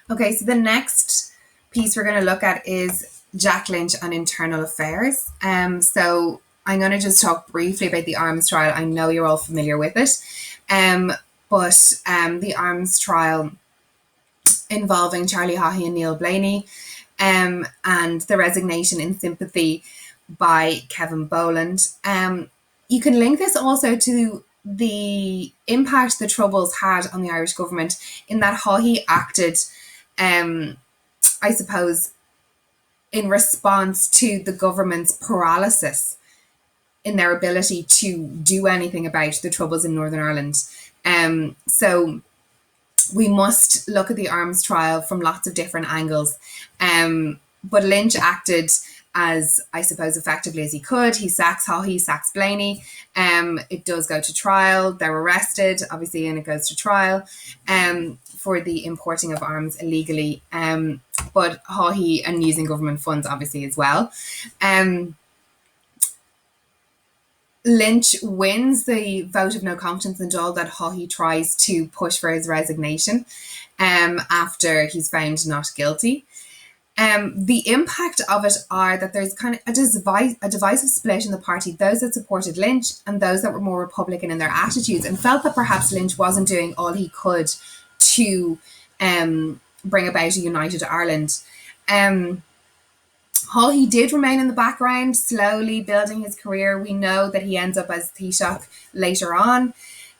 Okay, so the next piece we're going to look at is Jack Lynch and internal affairs. So I'm going to just talk briefly about the arms trial. I know you're all familiar with it, um, but the arms trial involving Charlie Haughey and Neil Blaney, and the resignation in sympathy by Kevin Boland. You can link this also to the impact the Troubles had on the Irish government, in that Haughey acted, I suppose, in response to the government's paralysis in their ability to do anything about the Troubles in Northern Ireland. So we must look at the arms trial from lots of different angles. But Lynch acted as, I suppose, effectively as he could. He sacks Haughey, sacks Blaney. It does go to trial. They're arrested, obviously, and it goes to trial for the importing of arms illegally. But Haughey, and using government funds, obviously, as well. Lynch wins the vote of no confidence in Dáil that Haughey tries to push for his resignation after he's found not guilty. The impact of it are that there's kind of a divisive split in the party, those that supported Lynch and those that were more Republican in their attitudes, and felt that perhaps Lynch wasn't doing all he could to bring about a united Ireland. Haughey did remain in the background, slowly building his career. We know that he ends up as Taoiseach later on.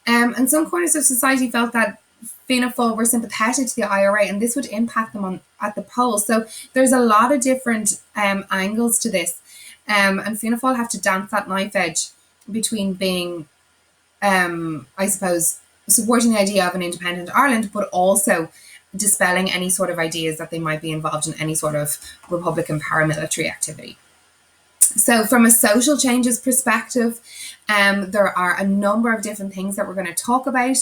And some corners of society felt that Fianna Fáil were sympathetic to the IRA, and this would impact them at the polls. So there's a lot of different angles to this. And Fianna Fáil have to dance that knife edge between being, I suppose, supporting the idea of an independent Ireland, but also dispelling any sort of ideas that they might be involved in any sort of Republican paramilitary activity. So from a social changes perspective, there are a number of different things that we're going to talk about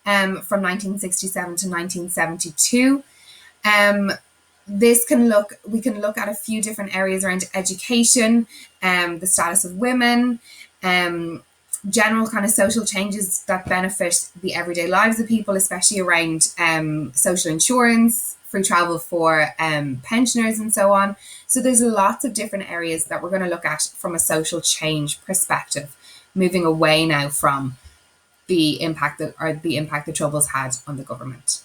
from 1967 to 1972. We can look at a few different areas around education, the status of women, general kind of social changes that benefit the everyday lives of people, especially around social insurance, free travel for pensioners and so on. So there's lots of different areas that we're going to look at from a social change perspective, moving away now from the impact the Troubles had on the government.